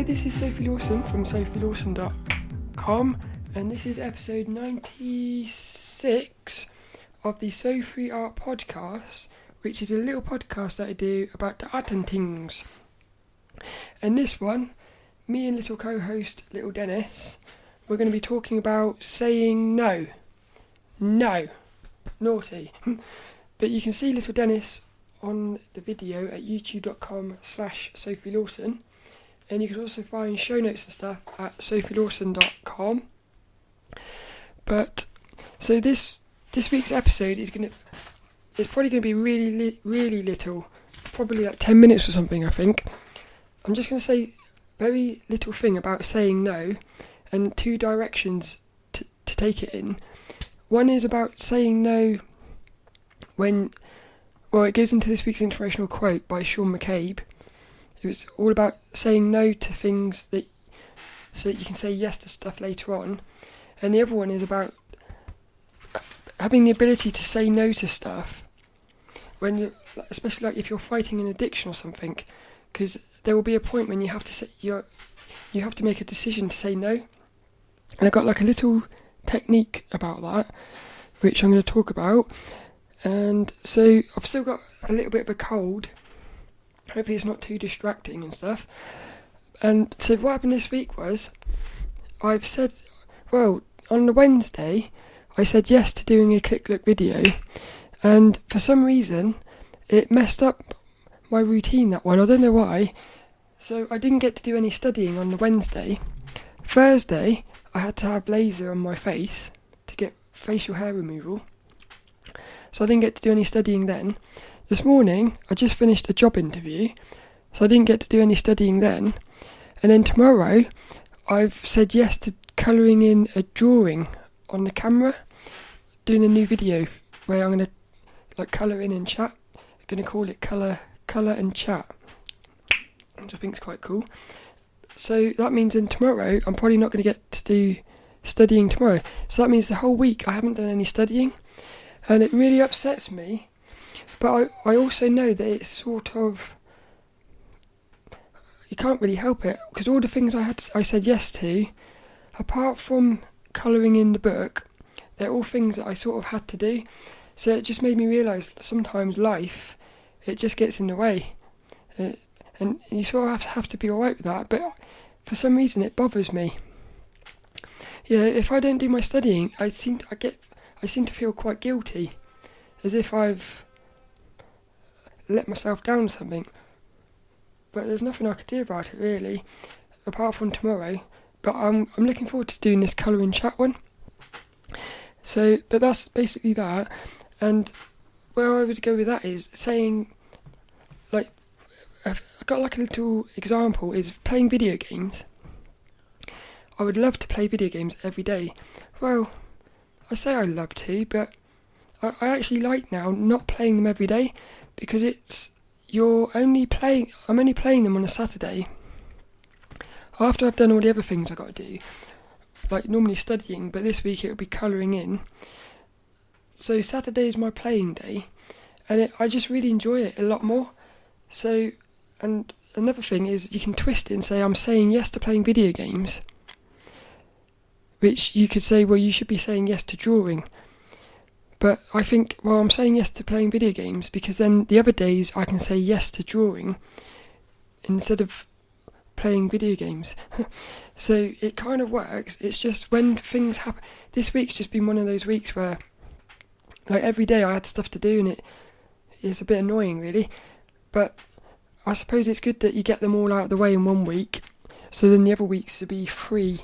this is Sophie Lawson from sophielawson.com, and this is episode 96 of the Sophie Art Podcast, which is a little podcast that I do about the art and tings. And this one, me and little co-host little Dennis, we're going to be talking about saying no. No. Naughty. But you can see little Dennis on the video at youtube.com/Sophie Lawson, and you can also find show notes and stuff at sophielawson.com. But so this week's episode it's probably gonna be really little, probably like 10 minutes or something. I think I'm just gonna say very little thing about saying no, and two directions to take it in. One is about saying no when, well, it goes into this week's Inspirational Quote by McCabe. It was all about saying no to things so that you can say yes to stuff later on. And the other one is about having the ability to say no to stuff when you, especially like if you're fighting an addiction or something, because there will be a point when you have to say you have to make a decision to say no. And I got like a little technique about that, which I'm going to talk about. And so I've still got a little bit of a cold. Hopefully it's not too distracting and stuff. And so what happened this week was, I've said, well, on the Wednesday, I said yes to doing a click look video, and for some reason, it messed up my routine, that one. I don't know why. So I didn't get to do any studying on the Wednesday. Thursday, I had to have laser on my face to get facial hair removal. So I didn't get to do any studying then. This morning, I just finished a job interview, so I didn't get to do any studying then. And then tomorrow, I've said yes to colouring in a drawing on the camera, doing a new video where I'm going to like colour in and chat. I'm going to call it colour and chat, which I think is quite cool. So that means then tomorrow, I'm probably not going to get to do studying tomorrow. So that means the whole week I haven't done any studying, and it really upsets me. But I also know that it's sort of, you can't really help it, because all the things I said yes to, apart from colouring in the book, they're all things that I sort of had to do. So it just made me realise sometimes life, it just gets in the way, and you sort of have to be alright with that. But for some reason it bothers me. Yeah, if I don't do my studying, I seem to feel quite guilty, as if I've let myself down or something. But there's nothing I could do about it really, apart from tomorrow. But I'm looking forward to doing this colour and chat one. So, but that's basically that. And where I would go with that is saying, like, I've got like a little example is playing video games. I would love to play video games every day. Well, I say I love to, but I actually like now not playing them every day, because I'm only playing them on a Saturday after I've done all the other things I've got to do, like normally studying, but this week it'll be colouring in. So Saturday is my playing day, and I just really enjoy it a lot more. So, and another thing is you can twist it and say I'm saying yes to playing video games, which you could say, well, you should be saying yes to drawing. But I think, well, I'm saying yes to playing video games because then the other days I can say yes to drawing instead of playing video games. So it kind of works. It's just when things happen. This week's just been one of those weeks where, like, every day I had stuff to do, and it's a bit annoying, really. But I suppose it's good that you get them all out of the way in one week, so then the other weeks to be free.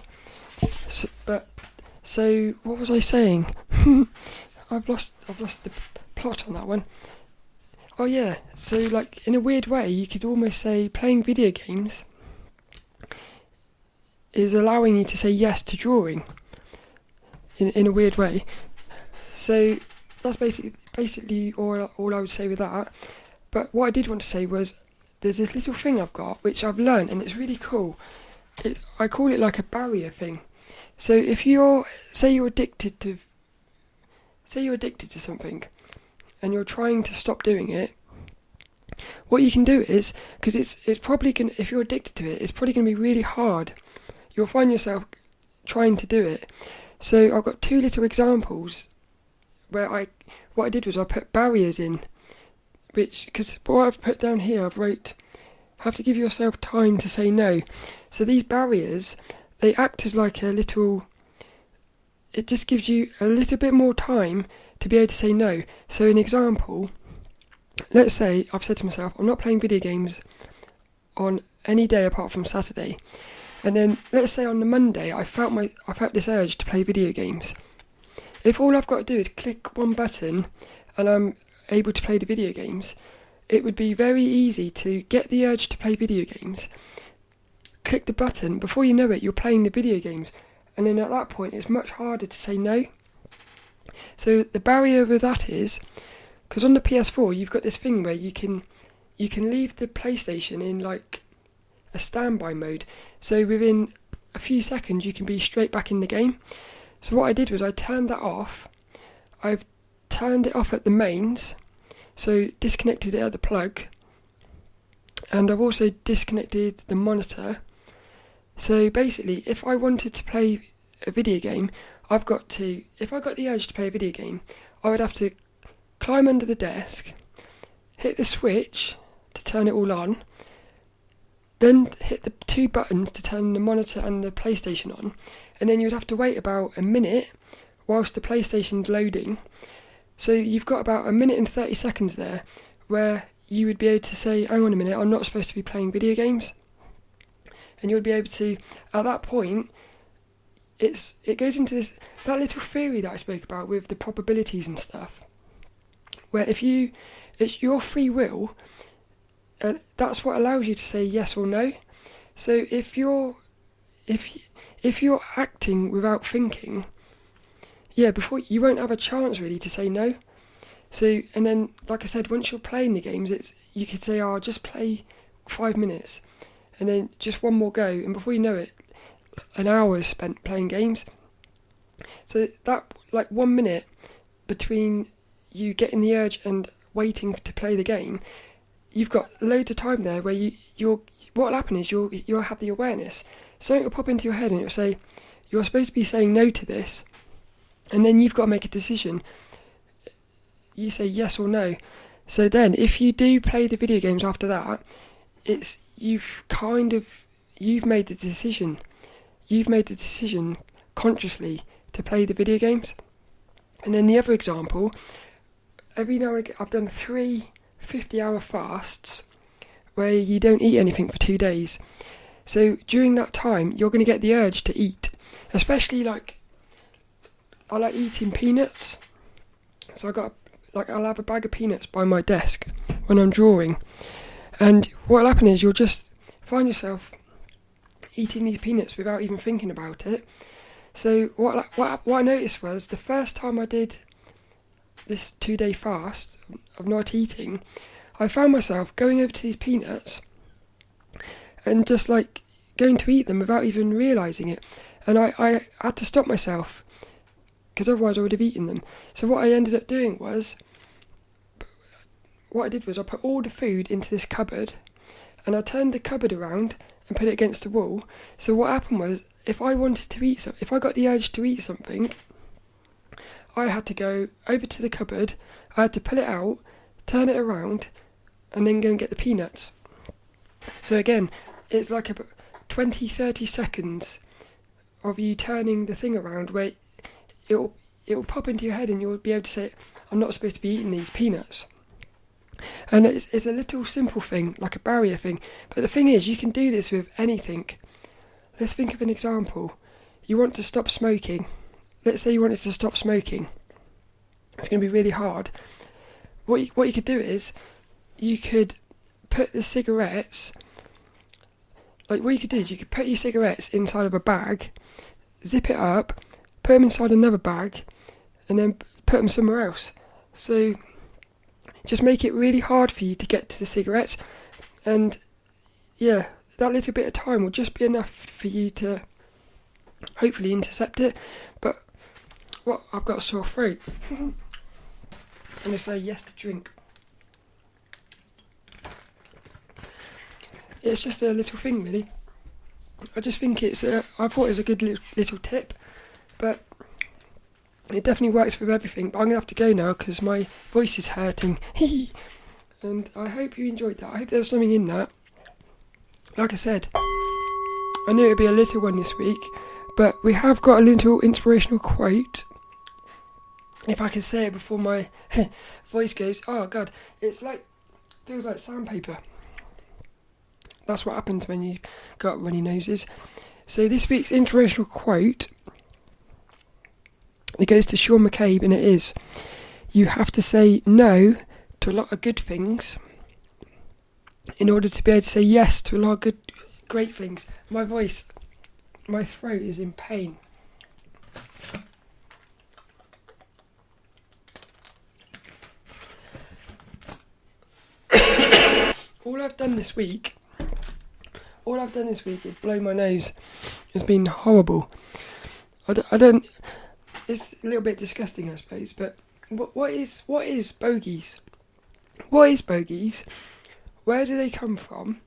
So what was I saying? I've lost the plot on that one. Oh yeah, so like in a weird way, you could almost say playing video games is allowing you to say yes to drawing in a weird way. So that's basically all I would say with that. But what I did want to say was there's this little thing I've got which I've learned, and it's really cool. I call it like a barrier thing. So if you're addicted to something and you're trying to stop doing it, what you can do is, because it's probably going, if you're addicted to it, it's probably going to be really hard. You'll find yourself trying to do it. So I've got two little examples where what I did was I put barriers in, which, because what I've put down here, I've wrote, have to give yourself time to say no. So these barriers, they act as like a little, it just gives you a little bit more time to be able to say no. So an example, let's say I've said to myself, I'm not playing video games on any day apart from Saturday. And then let's say on the Monday I felt this urge to play video games. If all I've got to do is click one button and I'm able to play the video games, it would be very easy to get the urge to play video games, click the button, before you know it, you're playing the video games. And then at that point, it's much harder to say no. So the barrier with that is, because on the PS4, you've got this thing where you can leave the PlayStation in like a standby mode. So within a few seconds, you can be straight back in the game. So what I did was I turned that off. I've turned it off at the mains, so disconnected it at the plug. And I've also disconnected the monitor. So basically, if I wanted to play a video game, if I got the urge to play a video game, I would have to climb under the desk, hit the switch to turn it all on, then hit the two buttons to turn the monitor and the PlayStation on, and then you'd have to wait about a minute whilst the PlayStation's loading. So you've got about a minute and 30 seconds there where you would be able to say, hang on a minute, I'm not supposed to be playing video games. And you'll be able to, at that point, it goes into that little theory that I spoke about with the probabilities and stuff, where it's your free will, that's what allows you to say yes or no. So if you're acting without thinking, before you won't have a chance really to say no. So, and then, like I said, once you're playing the games, you could say, I'll just play 5 minutes, and then just one more go, and before you know it, an hour is spent playing games. So that, like 1 minute between you getting the urge and waiting to play the game, you've got loads of time there where what'll happen is you'll have the awareness. Something will pop into your head and it'll say, you're supposed to be saying no to this, and then you've got to make a decision. You say yes or no. So then, if you do play the video games after that, you've made the decision. You've made the decision consciously to play the video games. And then the other example, every now and again, I've done 3 50-hour fasts where you don't eat anything for 2 days. So during that time, you're going to get the urge to eat, especially I like eating peanuts. So I'll have a bag of peanuts by my desk when I'm drawing. And what'll happen is you'll just find yourself eating these peanuts without even thinking about it. So what I noticed was the first time I did this 2-day fast of not eating, I found myself going over to these peanuts and just like going to eat them without even realising it. And I had to stop myself, because otherwise I would have eaten them. So what I ended up doing was, I put all the food into this cupboard, and I turned the cupboard around and put it against the wall. So what happened was, if I wanted to eat if I got the urge to eat something, I had to go over to the cupboard, I had to pull it out, turn it around, and then go and get the peanuts. So again, it's like 20-30 seconds of you turning the thing around where it'll pop into your head and you'll be able to say, I'm not supposed to be eating these peanuts. And it's a little simple thing, like a barrier thing. But the thing is, you can do this with anything. Let's think of an example. You want to stop smoking. Let's say you wanted to stop smoking. It's going to be really hard. What you could do is, you could put the cigarettes, what you could do is you could put your cigarettes inside of a bag, zip it up, put them inside another bag, and then put them somewhere else. So just make it really hard for you to get to the cigarettes, and that little bit of time will just be enough for you to hopefully intercept it. But I've got a sore throat. I'm going to say yes to drink. it's just a little thing, really. I just think I thought it was a good little tip, but it definitely works for everything. But I'm going to have to go now because my voice is hurting. And I hope you enjoyed that. I hope there was something in that. Like I said, I knew it would be a little one this week, but we have got a little inspirational quote. If I can say it before my voice goes, oh God, feels like sandpaper. That's what happens when you got runny noses. So this week's inspirational quote, it goes to Sean McCabe, and it is, you have to say no to a lot of good things in order to be able to say yes to a lot of great things. My throat is in pain. All I've done this week is blow my nose. It's been horrible. I don't. It's a little bit disgusting, I suppose. But what is bogies? What is bogies? Where do they come from?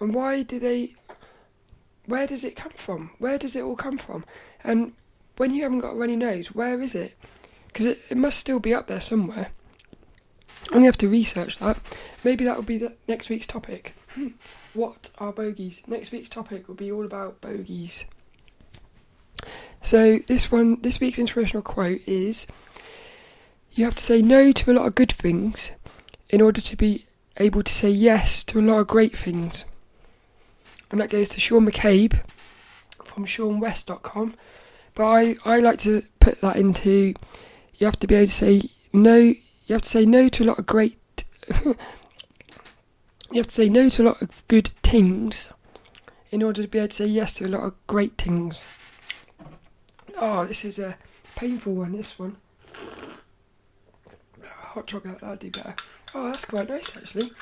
And where does it come from? Where does it all come from? And when you haven't got a runny nose, where is it? Because it must still be up there somewhere. I'm going to have to research that. Maybe that will be the next week's topic. What are bogies? Next week's topic will be all about bogies. So this week's inspirational quote is, you have to say no to a lot of good things in order to be able to say yes to a lot of great things. And that goes to Sean McCabe from SeanWest.com. But I like to put that into, you have to be able to say no. You have to say no to a lot of great. You have to say no to a lot of good things in order to be able to say yes to a lot of great things. Oh, this is a painful one. This one. Hot chocolate, that'll do better. Oh, that's quite nice actually.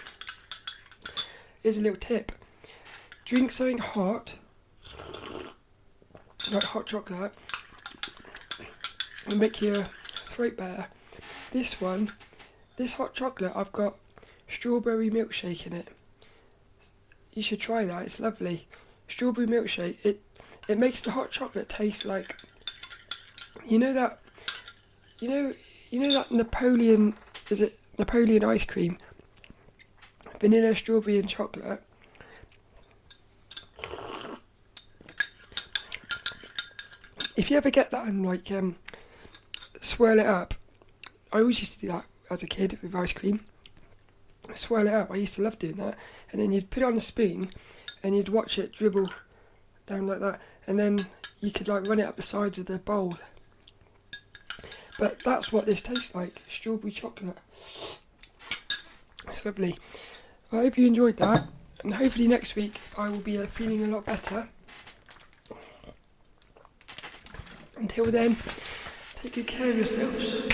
Here's a little tip. Drink something hot, like hot chocolate, and make your throat better. This hot chocolate, I've got strawberry milkshake in it. You should try that, it's lovely. Strawberry milkshake, it makes the hot chocolate taste like, you know that Napoleon, is it Napoleon ice cream? Vanilla, strawberry and chocolate. If you ever get that and swirl it up, I always used to do that as a kid with ice cream. Swirl it up, I used to love doing that. And then you'd put it on a spoon and you'd watch it dribble down like that. And then you could run it up the sides of the bowl. But that's what this tastes like, strawberry chocolate. It's lovely. I hope you enjoyed that. And hopefully next week I will be feeling a lot better. Until then, take good care of yourselves.